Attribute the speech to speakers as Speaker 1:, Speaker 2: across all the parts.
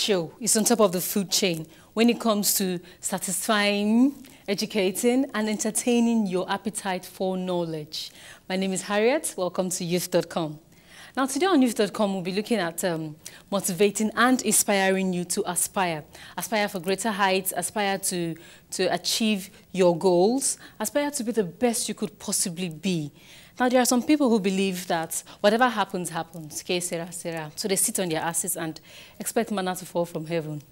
Speaker 1: show is on top of the food chain when it comes to satisfying, educating, and entertaining your appetite for knowledge. My name is Harriet. Welcome to youth.com. Now, today on youth.com, we'll be looking at motivating and inspiring you to aspire. Aspire for greater heights, aspire to achieve your goals, aspire to be the best you could possibly be. Now, there are some people who believe that whatever happens, happens. Que sera, sera. So they sit on their asses and expect manna to fall from heaven.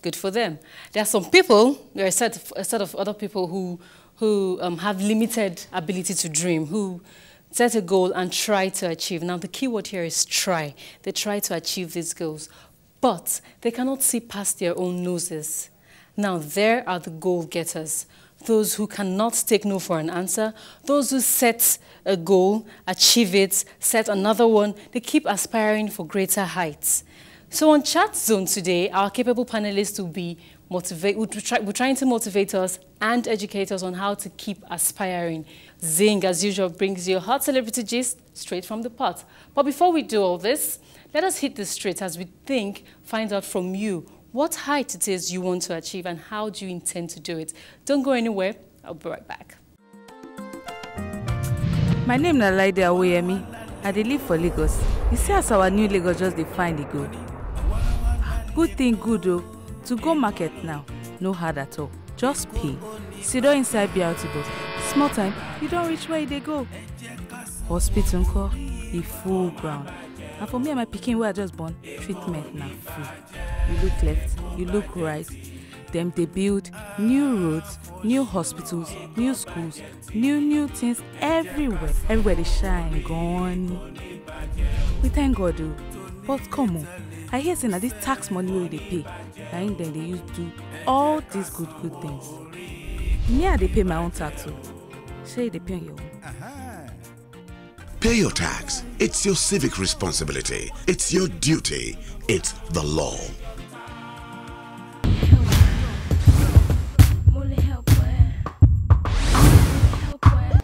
Speaker 1: Good for them. There are some people, there are a set of other people who have limited ability to dream, who set a goal and try to achieve. Now, the key word here is try. They try to achieve these goals, but they cannot see past their own noses. Now, there are the goal-getters, those who cannot take no for an answer, those who set a goal, achieve it, set another one. They keep aspiring for greater heights. So on Chat Zone today, our capable panelists will be we're trying to motivate us and educate us on how to keep aspiring. Zing, as usual, brings you hot celebrity gist straight from the pot. But before we do all this, let us hit the street as we find out from you what height it is you want to achieve and how do you intend to do it. Don't go anywhere. I'll be right back.
Speaker 2: My name is Laide Awoyemi. I live for Lagos. You see as our new Lagos just define the good. Good thing good though. To go market now, no hard at all. Just pay. Sit down inside BRT bus. Small time, you don't reach where they go. Hospital call, the full ground. And for me and my pikin where I just born, treatment now free. You look left, you look right. Them they build new roads, new hospitals, new schools, new things everywhere. Everywhere they shine, gone. We thank God though. But come on, I hear saying that this tax money wey they pay, and then they used to do all these good things. Me, I they pay my own tax too. Say they pay on your own.
Speaker 3: Pay your tax. It's your civic responsibility. It's your duty. It's the law.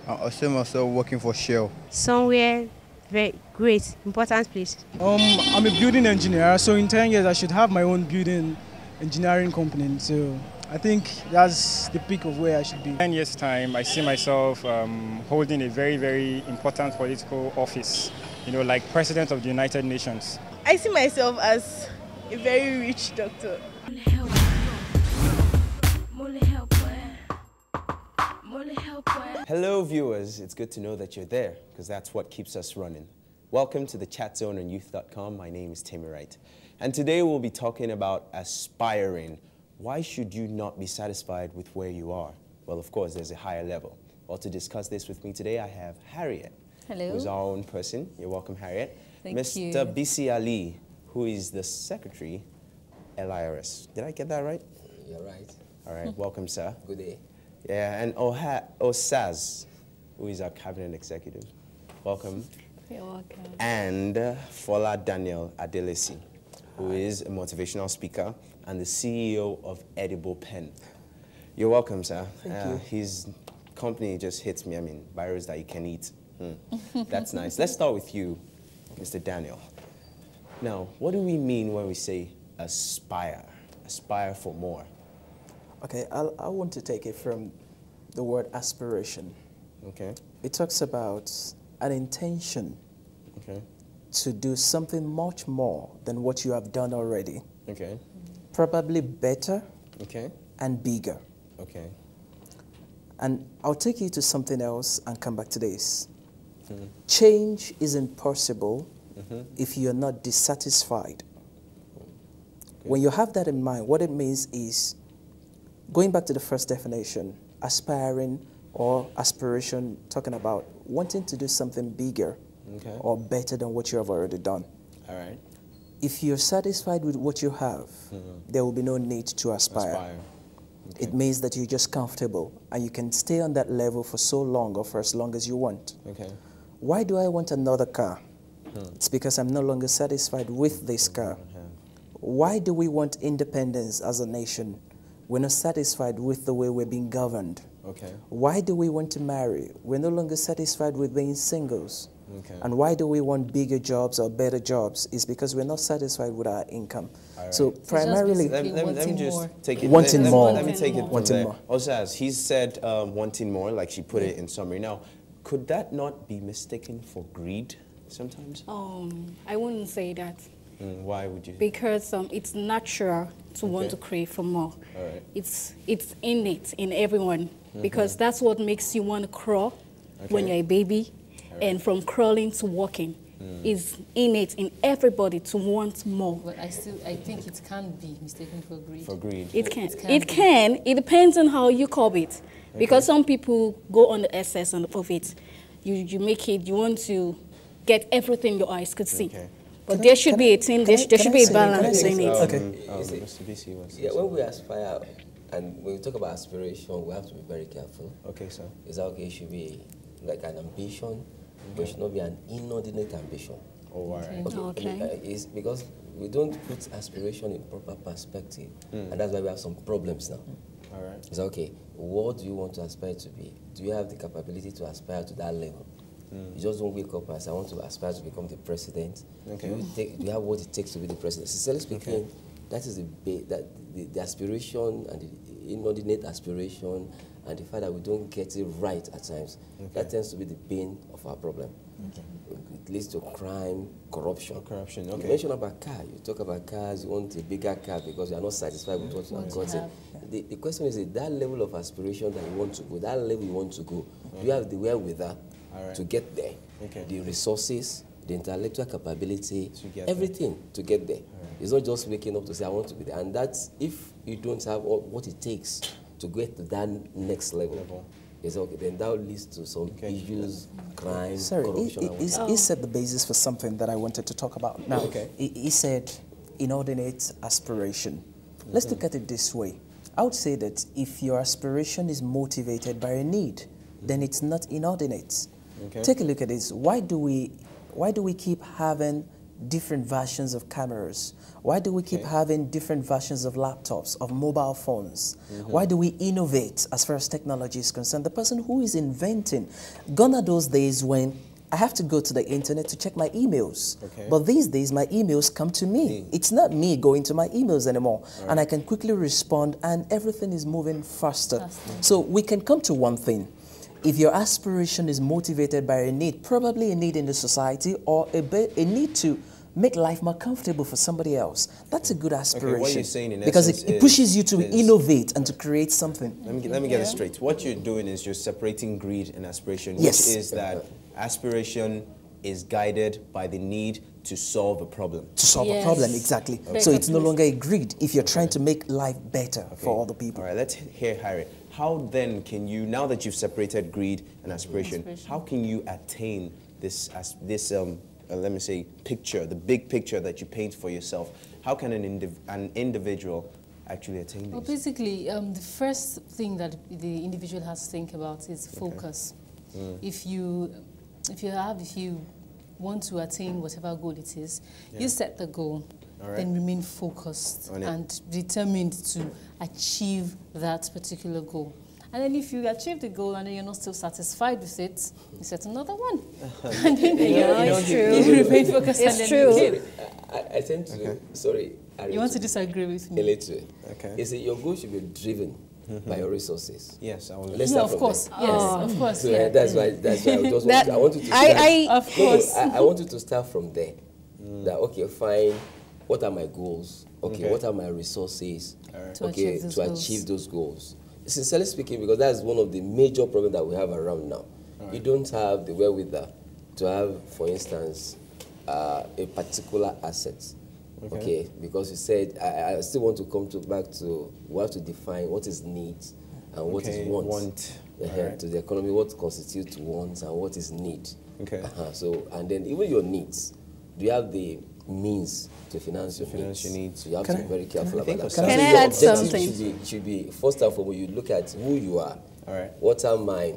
Speaker 4: I see myself working for Shell.
Speaker 5: Somewhere very great, important place.
Speaker 6: I'm a building engineer, so in 10 years I should have my own building engineering company. So I think that's the peak of where I should be.
Speaker 7: 10 years' time, I see myself holding a very, very important political office, like President of the United Nations.
Speaker 8: I see myself as a very rich doctor.
Speaker 9: Hello viewers, it's good to know that you're there because that's what keeps us running. Welcome to the Chat Zone on youth.com. My name is Timmy Wright. And today we'll be talking about aspiring. Why should you not be satisfied with where you are? Well, of course, there's a higher level. Well, to discuss this with me today, I have Harriet.
Speaker 1: Hello.
Speaker 9: Who's our own person. You're welcome, Harriet.
Speaker 1: Thank you.
Speaker 9: Mr. Bisi Ali, who is the Secretary, LIRS. Did I get that right?
Speaker 10: You're right.
Speaker 9: All right, welcome, sir.
Speaker 10: Good day.
Speaker 9: Yeah, and Osaz, who is our Cabinet Executive. Welcome.
Speaker 1: You're welcome.
Speaker 9: And Fola Daniel Adelesi, who is a motivational speaker and the CEO of Edible Pen. You're welcome, sir.
Speaker 10: Thank you.
Speaker 9: His company just hits me. I mean, virus that you can eat. That's nice. Let's start with you, Mr. Daniel. Now, what do we mean when we say aspire? Aspire for more.
Speaker 11: Okay, I want to take it from the word aspiration.
Speaker 9: Okay.
Speaker 11: It talks about an intention to do something much more than what you have done already.
Speaker 9: Okay.
Speaker 11: Probably better and bigger.
Speaker 9: Okay.
Speaker 11: And I'll take you to something else and come back to this. Change isn't possible if you're not dissatisfied. When you have that in mind, what it means is, going back to the first definition, aspiring or aspiration, talking about wanting to do something bigger or better than what you have already done.
Speaker 9: All right.
Speaker 11: If you're satisfied with what you have, there will be no need to aspire. It means that you're just comfortable and you can stay on that level for so long or for as long as you want.
Speaker 9: Okay.
Speaker 11: Why do I want another car? It's because I'm no longer satisfied with this car. Why do we want independence as a nation? We're not satisfied with the way we're being governed.
Speaker 9: Okay.
Speaker 11: Why do we want to marry? We're no longer satisfied with being singles.
Speaker 9: Okay.
Speaker 11: And why do we want bigger jobs or better jobs? Is because we're not satisfied with our income.
Speaker 9: All right.
Speaker 11: So primarily,
Speaker 9: let me just take it.
Speaker 11: Wanting more.
Speaker 9: Let me take it from
Speaker 11: Wanting
Speaker 9: there.
Speaker 11: more.
Speaker 9: Also, as he said, wanting more, like she put it in summary. Now, could that not be mistaken for greed sometimes?
Speaker 10: I wouldn't say that.
Speaker 9: Why would you?
Speaker 10: Because it's natural to want to crave for more.
Speaker 9: All right.
Speaker 10: It's innate in everyone because that's what makes you want to crawl when you're a baby, and from crawling to walking is innate in everybody to want more.
Speaker 1: But I think it can't be mistaken for greed.
Speaker 9: For greed.
Speaker 10: It can. It depends on how you curb it. Because some people go on the excess of it. You make it, you want to get everything your eyes could see. But there should be a team, there should be a balance in it.
Speaker 9: Mr. BC wants to say
Speaker 12: when we aspire, and when we talk about aspiration, we have to be very careful.
Speaker 9: Okay, sir.
Speaker 12: Is that okay? It should be like an ambition, but it should not be an inordinate ambition.
Speaker 9: Oh, all right.
Speaker 10: Okay.
Speaker 12: It's because we don't put aspiration in proper perspective, and that's why we have some problems now.
Speaker 9: All right.
Speaker 12: It's okay. What do you want to aspire to be? Do you have the capability to aspire to that level? You just don't wake up and say, I want to aspire to become the president.
Speaker 9: Okay.
Speaker 12: Do you have what it takes to be the president? Sincerely speaking, that is the aspiration and the inordinate aspiration and the fact that we don't get it right at times. That tends to be the bane of our problem. It leads to crime, corruption.
Speaker 9: Corruption, okay.
Speaker 12: You mentioned about car. You talk about cars, you want a bigger car because you are not satisfied with what you have gotten. The question is that level of aspiration that you want to go, that level you want to go, do you have the wherewithal to get there? The resources, the intellectual capability, everything to get there. It's not just waking up to say, I want to be there. And that's if you don't have what it takes to get to that next level. It's okay, then that leads to some issues, crime, corruption.
Speaker 11: He set the basis for something that I wanted to talk about. Now, he said inordinate aspiration. Let's look at it this way. I would say that if your aspiration is motivated by a need, then it's not inordinate. Take a look at this. Why do we keep having different versions of cameras? Why do we keep having different versions of laptops, of mobile phones? Why do we innovate as far as technology is concerned? The person who is inventing, gone are those days when I have to go to the internet to check my emails. But these days, my emails come to me. It's not me going to my emails anymore. And I can quickly respond, and everything is moving faster. So we can come to one thing. If your aspiration is motivated by a need, probably a need in the society or a need to make life more comfortable for somebody else, that's a good aspiration.
Speaker 9: What you're saying in
Speaker 11: because
Speaker 9: essence
Speaker 11: it pushes you to innovate and to create something.
Speaker 9: Let me get it straight. What you're doing is you're separating greed and aspiration, which is that aspiration is guided by the need to solve a problem.
Speaker 11: To solve a problem, exactly. So it's no longer a greed if you're trying to make life better for other people.
Speaker 9: All right, let's hear Harry. How then can you, now that you've separated greed and aspiration, how can you attain this let me say, picture, the big picture that you paint for yourself? How can an individual actually attain this?
Speaker 1: Well, basically, the first thing that the individual has to think about is focus. If you want to attain whatever goal it is, you set the goal, then remain focused and determined to achieve that particular goal. And then if you achieve the goal and then you're not still satisfied with it, you set another one. And then
Speaker 10: it's true.
Speaker 1: You remain focused.
Speaker 10: It's true.
Speaker 12: I tend to, sorry.
Speaker 1: You want to disagree with me?
Speaker 12: A little. You see, your goal should be driven by your resources.
Speaker 9: Yes, I will.
Speaker 1: No, of course. Yes, of course.
Speaker 12: So that's why I want you to start. I want you to start from there. That, okay, fine. What are my goals? Okay, what are my resources? To achieve those goals. Sincerely speaking, because that's one of the major problems that we have around now. You don't have the wherewithal to have, for instance, a particular asset. Okay, because you said, I still want to come back to, we have to define what is needs and what is want. To the economy, what constitutes wants and what is need. So, and then even your needs, do you have the means to finance your needs? So you have to be very careful about that.
Speaker 10: Can I add something?
Speaker 12: Should be first and foremost, you look at who you are. What are my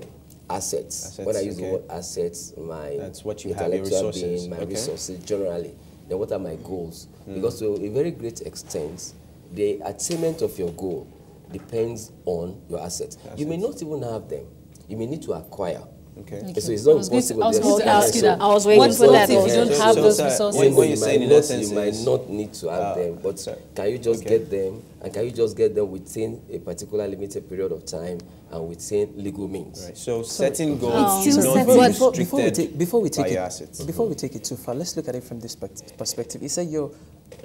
Speaker 12: assets? When I use the word assets,
Speaker 9: that's what you have, your resources.
Speaker 12: Being, my resources generally. Then what are my goals? Because to a very great extent, the attainment of your goal depends on your assets. You may not even have them. You may need to acquire. Okay. So it's not impossible.
Speaker 10: I was waiting for that.
Speaker 1: If you don't have those resources,
Speaker 12: when you're saying in that sense, you might not need to have them, but can you just get them? And can you just get them within a particular limited period of time and within legal means?
Speaker 9: Right. So setting goals is not restricted
Speaker 11: before we take
Speaker 9: by assets.
Speaker 11: Before we take it too far, let's look at it from this perspective. You said your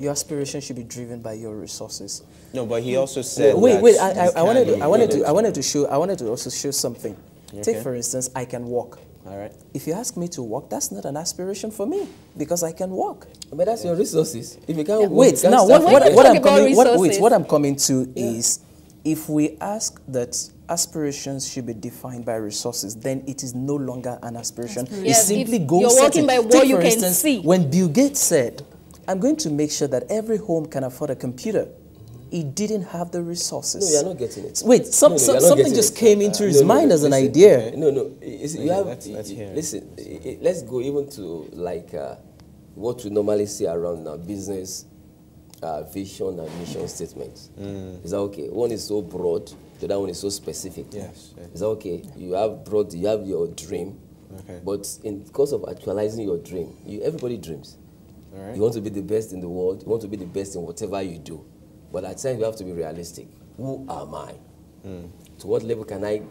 Speaker 11: aspiration should be driven by your resources.
Speaker 9: No, but he also said.
Speaker 11: Wait. I wanted to also show something. Okay. Take for instance, I can walk.
Speaker 9: All right.
Speaker 11: If you ask me to walk, that's not an aspiration for me because I can walk.
Speaker 12: But that's your resources. If you can't walk,
Speaker 11: wait. Now, what I'm coming to is, if we ask that aspirations should be defined by resources, then it is no longer an aspiration. It's simply goal setting.
Speaker 10: You're working by what you can see.
Speaker 11: When Bill Gates said, "I'm going to make sure that every home can afford a computer," he didn't have the resources.
Speaker 12: No, you're not getting it.
Speaker 11: Wait, something just came into his mind as an idea.
Speaker 12: Listen, let's go even to like what we normally see around now, business vision and mission statements. Is that okay? One is so broad, the other one is so specific.
Speaker 9: Yes.
Speaker 12: Is that okay? You have broad, you have your dream, but in course of actualizing your dream, everybody dreams.
Speaker 9: All right.
Speaker 12: You want to be the best in the world, you want to be the best in whatever you do. But at times you have to be realistic. Who am I? To what level can I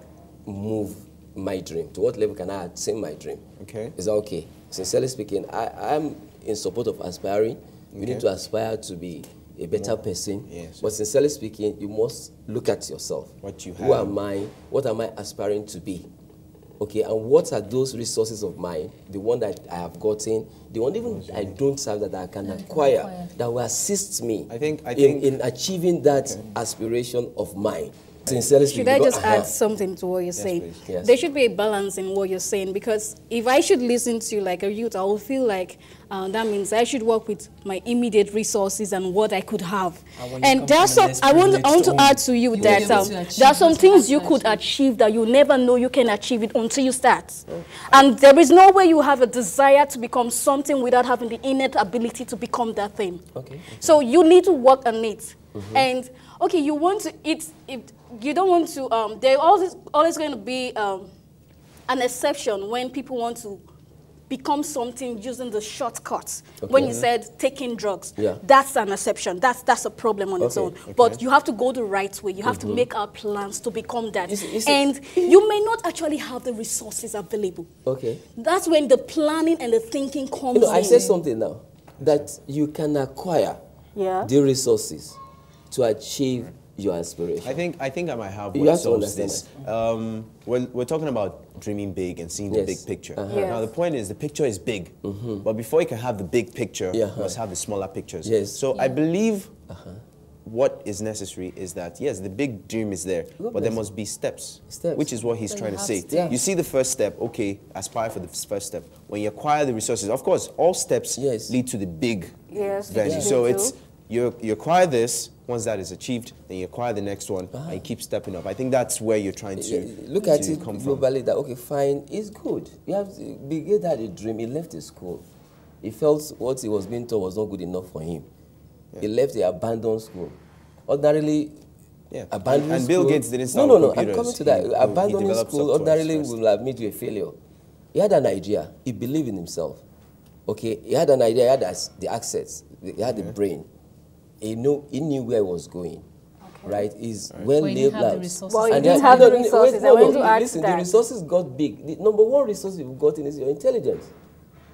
Speaker 12: move my dream? To what level can I attain my dream?
Speaker 9: Okay.
Speaker 12: Is that okay? Sincerely speaking, I'm in support of aspiring. You need to aspire to be a better person.
Speaker 9: Yes.
Speaker 12: But sincerely speaking, you must look at yourself.
Speaker 9: What you have.
Speaker 12: Who am I? What am I aspiring to be? Okay, and what are those resources of mine, the one that I have gotten, the one even I don't have that I can acquire, that will assist me in achieving that aspiration of mine. Sincerely speaking,
Speaker 10: should I just add something to what you're saying?
Speaker 12: Yes.
Speaker 10: There should be a balance in what you're saying, because if I should listen to you like a youth, I will feel like that means I should work with my immediate resources and what I could have. And there are some, I want to add to you that there are some things you could achieve that you never know you can achieve it until you start. And there is no way you have a desire to become something without having the innate ability to become that thing. So you need to work on it. And okay, you want to you don't want to, there's always going to be an exception when people want to become something using the shortcuts. When you said taking drugs, that's an exception. That's a problem on its own. But you have to go the right way. You have to make our plans to become that. And you may not actually have the resources available. That's when the planning and the thinking comes in.
Speaker 12: I said something now, that you can acquire the resources to achieve your aspiration.
Speaker 9: I think I might have what solves this. We're talking about dreaming big and seeing the big picture. Now the point is the picture is big, but before you can have the big picture, you must have the smaller pictures. So I believe what is necessary is that, yes, the big dream is there, but there must be steps, which is what he's trying to say. You see the first step, okay, aspire for the first step. When you acquire the resources, of course, all steps lead to the big version. So it's, you acquire this. Once that is achieved, then you acquire the next one, and you keep stepping up. I think that's where you're trying to
Speaker 12: look at it globally. That okay, fine, it's good. You have to, Bill Gates had a dream. He left his school. He felt what he was being told was not good enough for him. He left the abandoned school. Ordinarily, abandoned
Speaker 9: and Bill Gates didn't start
Speaker 12: No, I'm coming to that. Abandoning school ordinarily will have made you a failure. He had an idea. He believed in himself. Okay, he had an idea. He had the access. He had the brain. He knew where he was going, right? He's well laid out.
Speaker 10: Well, you didn't have the resources. I want to add to that.
Speaker 12: The resources got big. The number one resource you've gotten is your intelligence.